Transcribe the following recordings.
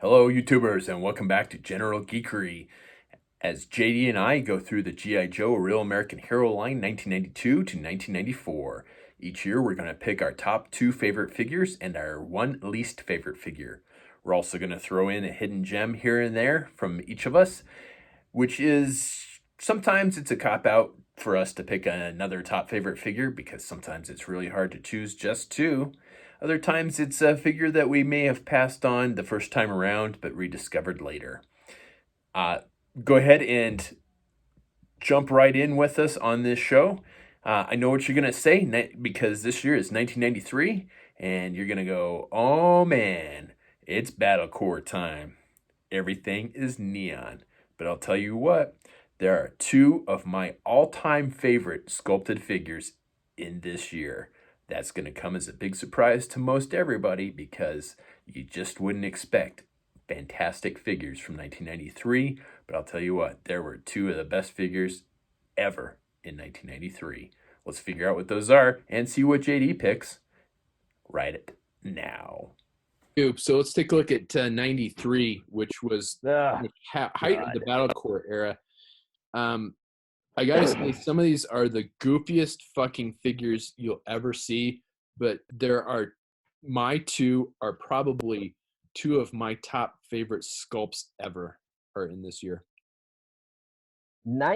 Hello, YouTubers, and welcome back to General Geekery. As JD and I go through the G.I. Joe Real American Hero line 1992 to 1994. Each year, we're going to pick our top two favorite figures and our one least favorite figure. We're also going to throw in a hidden gem here and there from each of us, which is sometimes it's a cop out for us to pick another top favorite figure because sometimes it's really hard to choose just two. Other times it's a figure that we may have passed on the first time around but rediscovered later. Uh, Go ahead and jump right in with us on this show. I know what you're going to say because this year is 1993, and you're going to go, oh man, it's Battle Core time. Everything is neon. But I'll tell you what, there are two of my all time favorite sculpted figures in this year. That's going to come as a big surprise to most everybody because you just wouldn't expect fantastic figures from 1993. But I'll tell you what, there were two of the best figures ever in 1993. Let's figure out what those are and see what JD picks right now. So let's take a look at 93, which was Ugh, the height of God. the Battle Core era. I gotta say, some of these are the goofiest fucking figures you'll ever see, but my two are probably two of my top favorite sculpts ever are in this year.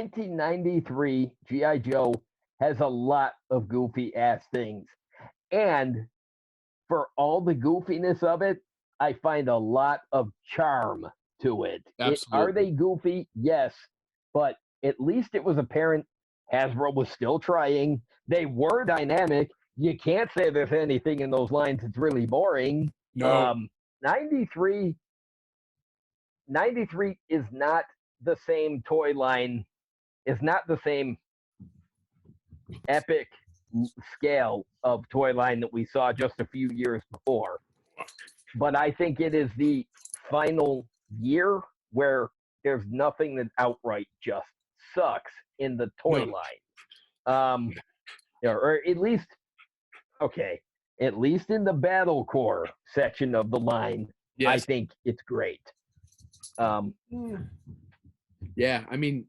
1993 G.I. Joe has a lot of goofy ass things. And for all the goofiness of it, I find a lot of charm to it. Are Absolutely. they goofy? Yes. But at least it was apparent Hasbro was still trying. They were dynamic. You can't say there's anything in those lines that's really boring. No. 93 93 is not the same toy line, is not the same epic scale of toy line that we saw just a few years before. But I think it is the final year where there's nothing that outright just sucks in the toy No. line. Or at least, okay, at least in the Battle Core section of the line, Yes. I think it's great. Yeah, I mean,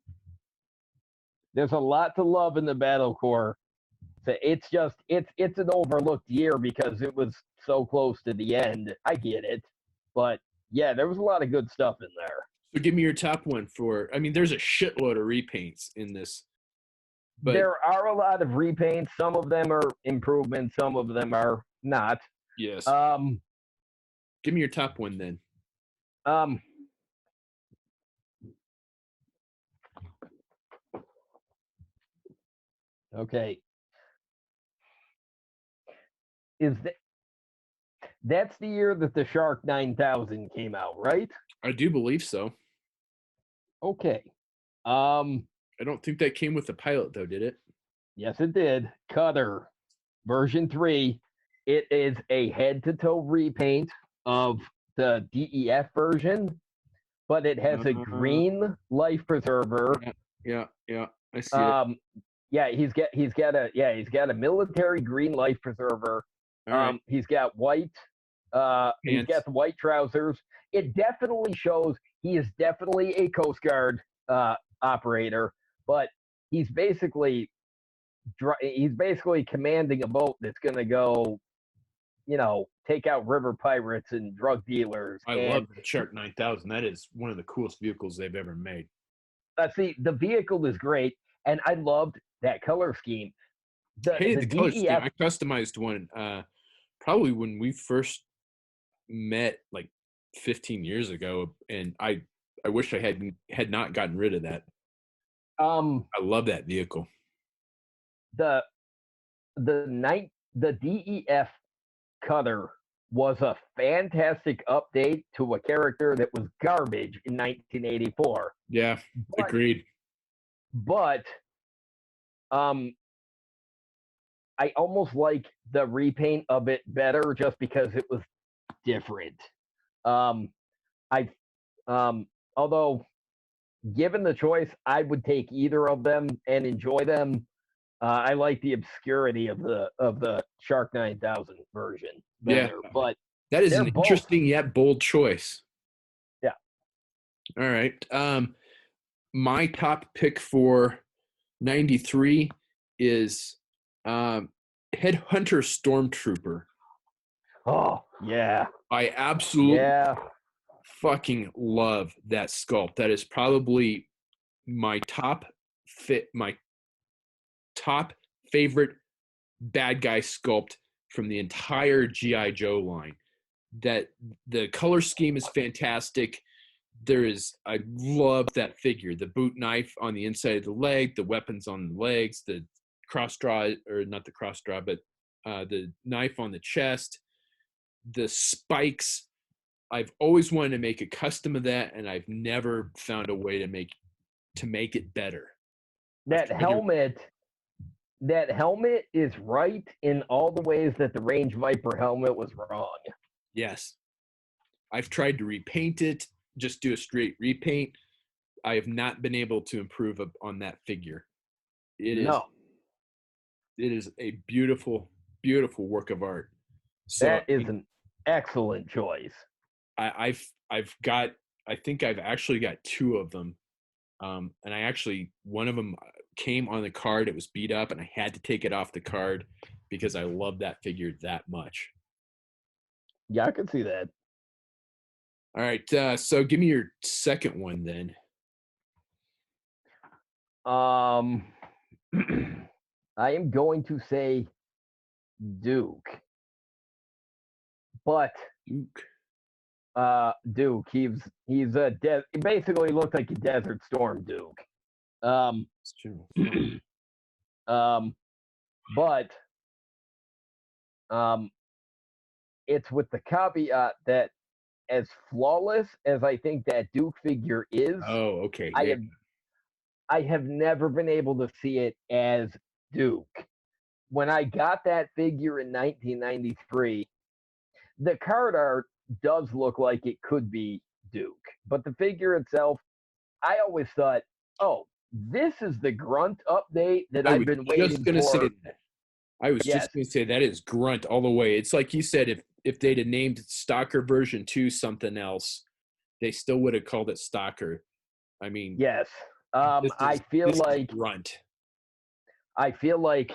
there's a lot to love in the Battle Core. So it's an overlooked year because it was so close to the end. I get it, but yeah, there was a lot of good stuff in there. so give me your top one for. I mean, there's a shitload of repaints in this. But there are a lot of repaints. Some of them are improvements. Some of them are not. yes, Um, give me your top one then. um, okay. Is that that's the year that the Shark 9000 came out, right? I do believe so. Okay. I don't think that came with the pilot though, did it? Yes, it did. Cutter version 3. It is a head-to-toe repaint of the DEF version, but it has a green life preserver. Yeah, I see it. Yeah, he's got a military green life preserver. Right. He's got white. He's got the white trousers. It definitely shows he is definitely a Coast Guard operator, but he's basically commanding a boat that's going to go, take out river pirates and drug dealers. I love the Shark 9000. That is one of the coolest vehicles they've ever made. See, the vehicle is great, and I loved that color scheme. The color scheme. I customized one probably when we first met, like 15 years ago, and I wish I had not gotten rid of that. I love that vehicle. The DEF Cutter was a fantastic update to a character that was garbage in 1984. Yeah, agreed. But I almost like the repaint of it better just because it was different. Although given the choice, I would take either of them and enjoy them. I like the obscurity of the Shark 9000 version better, but that is an interesting yet bold choice. All right. My top pick for 93 is Headhunter Stormtrooper. Oh, yeah. I absolutely Yeah. fucking love that sculpt. That is probably my my top favorite bad guy sculpt from the entire GI Joe line. That the color scheme is fantastic. I love that figure. The boot knife on the inside of the leg, the weapons on the legs, the cross draw, or not the cross draw, but the knife on the chest, the spikes. I've always wanted to make a custom of that, and I've never found a way to make it better. That helmet is right in all the ways that the Range Viper helmet was wrong. Yes. I've tried to repaint it, just do a straight repaint. I have not been able to improve on that figure. It is a beautiful, beautiful work of art. So that is an excellent choice. I think I've actually got two of them. And one of them came on the card. It was beat up, and I had to take it off the card because I love that figure that much. Yeah, I can see that. All right, so give me your second one then. I am going to say Duke, but Duke, he's he basically looks like a Desert Storm Duke. It's true. But it's with the caveat that as flawless as I think that Duke figure is, oh, okay, I have never been able to see it as Duke. When I got that figure in 1993, the card art does look like it could be Duke, but the figure itself, I always thought, oh, this is the Grunt update that I've been waiting for. I was just going to say that is Grunt all the way. It's like you said, if they'd have named Stalker version 2 something else, they still would have called it Stalker. I mean, yes. I feel like Grunt. I feel like,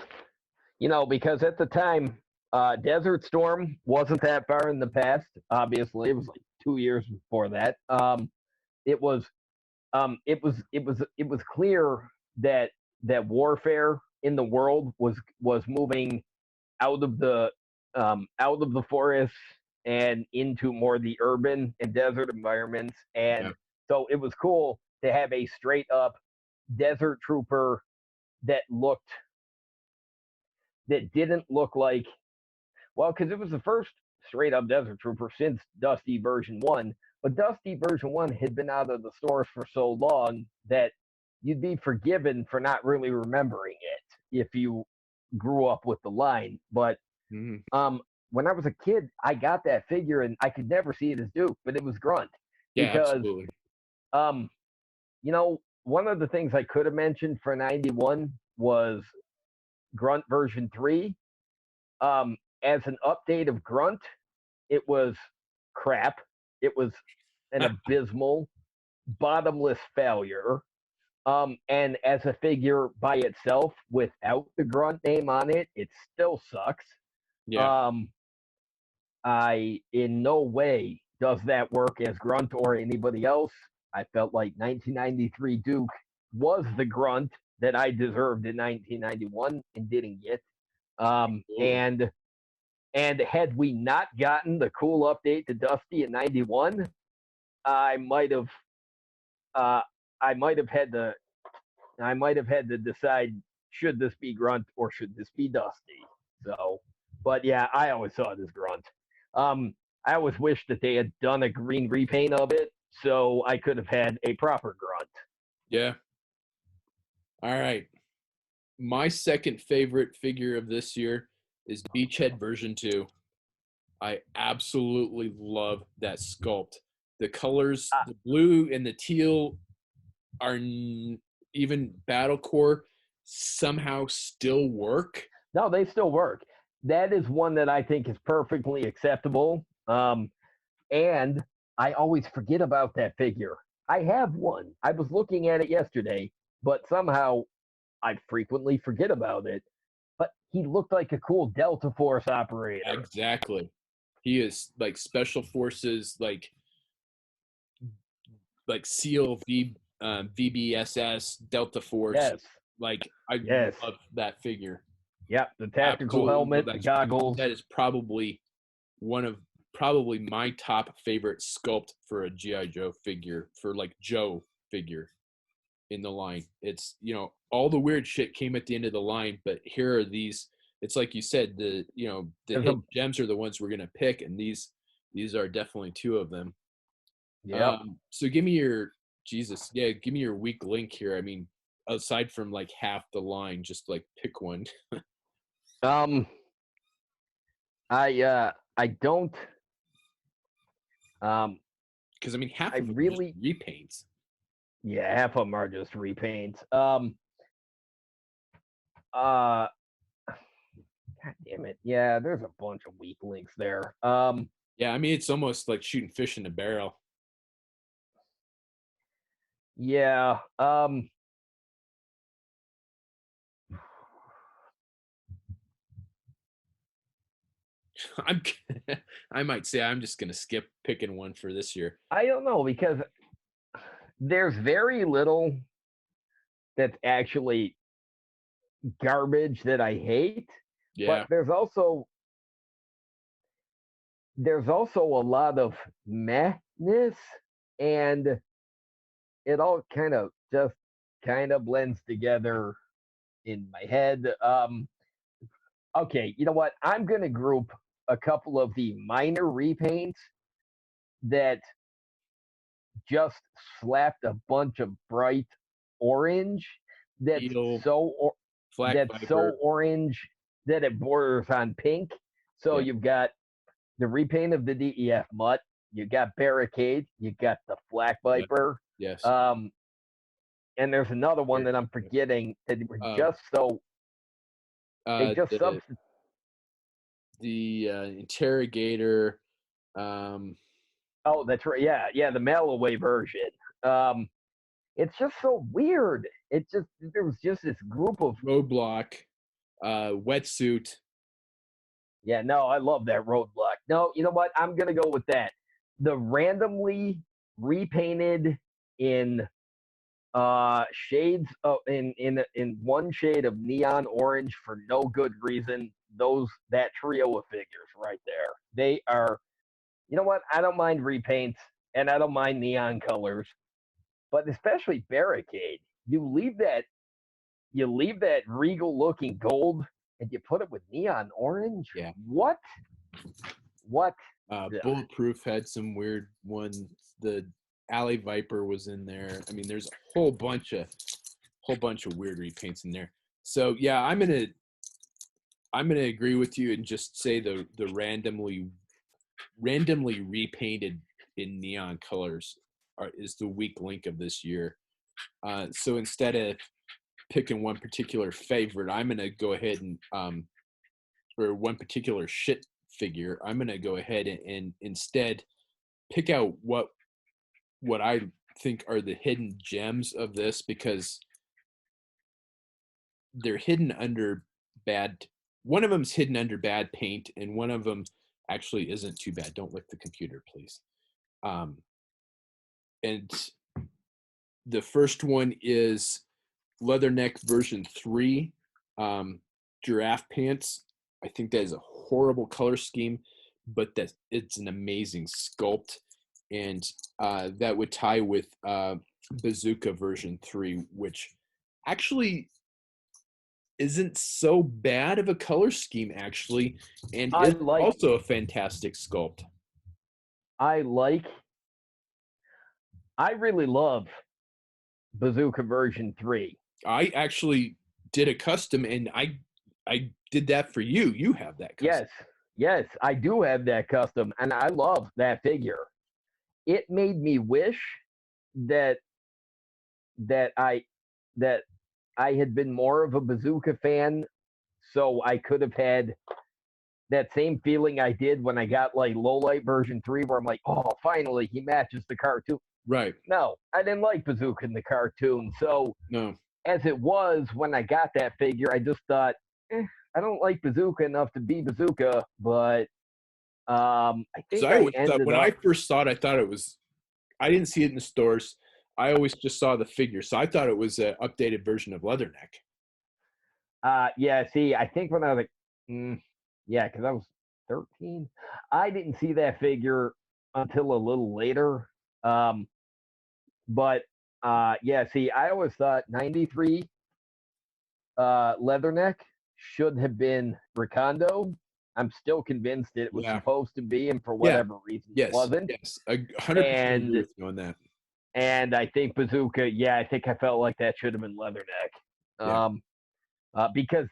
because at the time, Desert Storm wasn't that far in the past. Obviously, it was like 2 years before that. It was clear that warfare in the world was moving out of the forests and into more the urban and desert environments, and so it was cool to have a straight up desert trooper that didn't look like, well, because it was the first straight up desert trooper since Dusty version 1, but Dusty version 1 had been out of the stores for so long that you'd be forgiven for not really remembering it if you grew up with the line. But when I was a kid, I got that figure and I could never see it as Duke, but it was Grunt. Yeah, because, absolutely. One of the things I could have mentioned for 91 was Grunt version 3. As an update of Grunt, it was crap. It was an abysmal, bottomless failure. And as a figure by itself, without the Grunt name on it, it still sucks. Yeah. I in no way does that work as Grunt or anybody else. I felt like 1993 Duke was the Grunt that I deserved in 1991 and didn't get. And had we not gotten the cool update to Dusty in 91, I might have had to decide, should this be Grunt or should this be Dusty? So, but yeah, I always saw it as Grunt. I always wish that they had done a green repaint of it so I could have had a proper Grunt. Yeah. All right. My second favorite figure of this year is Beachhead version 2. I absolutely love that sculpt. The colors, the blue and the teal, are even Battle Core somehow still work. No, they still work. That is one that I think is perfectly acceptable. And I always forget about that figure. I have one. I was looking at it yesterday, but somehow I frequently forget about it. But he looked like a cool Delta Force operator. Exactly. He is like special forces, like SEAL VBSS Delta Force. Yes. Like I Yes. love that figure. Yep. The tactical Absolutely love helmet, the that. goggles. That is probably my top favorite sculpt for a GI Joe figure, for like Joe figure in the line. It's, all the weird shit came at the end of the line, but here are these. It's like you said, the hidden gems are the ones we're gonna pick, and these are definitely two of them. Yep. So give me your give me your weak link here. I mean, aside from like half the line, just like pick one. I don't. Because I mean, half I of them really. are just repaints. Yeah, half of them are just repaints. God damn it. Yeah, there's a bunch of weak links there. Yeah, I mean, it's almost like shooting fish in a barrel. Yeah. I'm I might say I'm just gonna skip picking one for this year. I don't know, because there's very little that's actually garbage that I hate, Yeah, but there's also a lot of mehness, and it all kind of blends together in my head. Okay, you know what? I'm gonna group a couple of the minor repaints that just slapped a bunch of bright orange that's Eel, so Flak Viper. orange that it borders on pink. So Yeah, you've got the repaint of the DEF Mutt, you got Barricade, you got the Flak yeah, Viper, yes. um, and there's another one Here, that I'm forgetting that were uh, just so they just the substitute. interrogator. Um, Oh, that's right. Yeah, yeah, the mail away version. Um, it's just so weird. It just there was just this group of Roadblock, wetsuit. yeah. No, I love that roadblock. No, you know what? I'm gonna go with that. The randomly repainted in shades of in one shade of neon orange for no good reason. That trio of figures right there. They are. You know what? I don't mind repaints and I don't mind neon colors, but especially Barricade. You leave that regal looking gold and you put it with neon orange. Yeah. What? What? Bulletproof had some weird ones. The Alley Viper was in there. I mean, there's a whole bunch of weird repaints in there. So yeah, I'm gonna agree with you and just say the randomly repainted in neon colors is the weak link of this year. So instead of picking one particular favorite, I'm gonna go ahead and or one particular shit figure. I'm gonna go ahead and instead pick out what I think are the hidden gems of this, because they're hidden under bad. One of them's hidden under bad paint, and one of them actually isn't too bad. Don't lick the computer, please. And the first one is Leatherneck version 3, giraffe pants. I think that is a horrible color scheme, but that it's an amazing sculpt, and that would tie with Bazooka version 3, which actually isn't so bad of a color scheme, actually, and I is like. also a fantastic sculpt. I like. I really love Bazooka version 3. I actually did a custom, and I did that for you. You have that custom. Yes, yes, I do have that custom, and I love that figure. It made me wish that that I that I had been more of a Bazooka fan, so I could have had that same feeling I did when I got like Low Light version 3, where I'm like, oh, finally he matches the cartoon. Right. No, I didn't like Bazooka in the cartoon. So No. as it was when I got that figure, I just thought, I don't like Bazooka enough to be Bazooka, but I Because think I I always thought, ended when I up. first saw it, I thought it was, I didn't see it in the stores. I always just saw the figure. So I thought it was an updated version of Leatherneck. Yeah, see, I think when I was like, yeah, because I was 13, I didn't see that figure until a little later. Um, but yeah, see, I always thought 93 Leatherneck should have been Ricondo. I'm still convinced it was Yeah. supposed to be, and for Yeah. whatever reason, it Yes. wasn't. Yes. I 100% agree And with you on that. and I think Bazooka, yeah, I think I felt like that should have been Leatherneck. Yeah. Because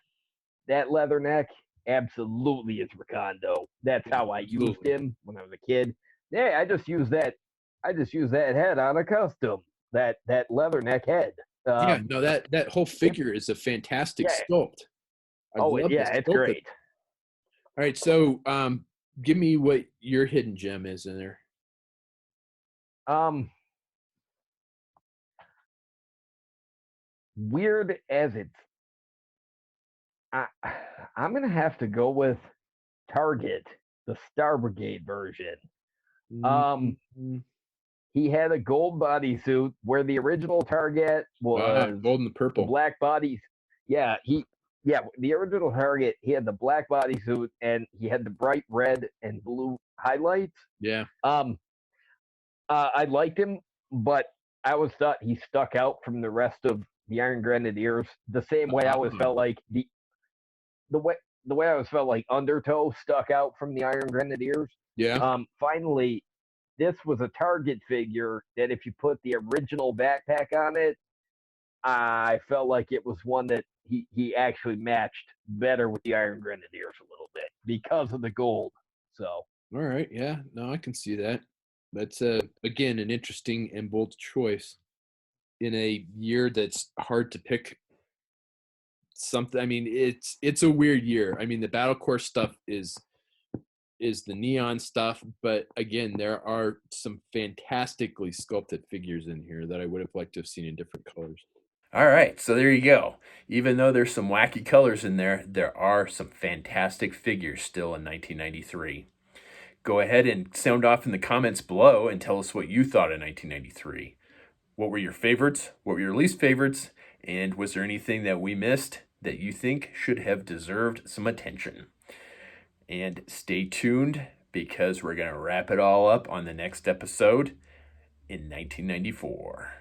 that Leatherneck absolutely is Ricondo. That's Yeah, how I used absolutely. him when I was a kid. Yeah, I just used that. I just used that head on a custom. That Leatherneck head. Yeah. Um, No, that whole it, figure is a fantastic yeah. sculpt. I Oh, love the yeah, it's sculpt. great. All right. So give me what your hidden gem is in there. Um, weird as it's, I, I'm gonna have to go with Target, the Star Brigade version. Um, Mm-hmm. he had a gold bodysuit where the original Target was Gold and the the purple. black bodies. Yeah, the original Target, he had the black bodysuit and he had the bright red and blue highlights. Yeah. Um, I liked him, but I always thought he stuck out from the rest of the Iron Grenadiers the same way I always Ah, felt like the way the way I always felt like Undertow stuck out from the Iron Grenadiers. yeah. Finally, this was a Target figure that if you put the original backpack on it, I felt like it was one that he actually matched better with the Iron Grenadiers a little bit because of the gold. So All right. Yeah. No, I can see that. That's again an interesting and bold choice in a year that's hard to pick something. I mean, it's a weird year. I mean, the battle core stuff is the neon stuff, but again, there are some fantastically sculpted figures in here that I would have liked to have seen in different colors. All right, so there you go. Even though there's some wacky colors in there, there are some fantastic figures still in 1993. Go ahead and sound off in the comments below and tell us what you thought of 1993. What were your favorites? What were your least favorites? And was there anything that we missed that you think should have deserved some attention? And stay tuned because we're going to wrap it all up on the next episode in 1994.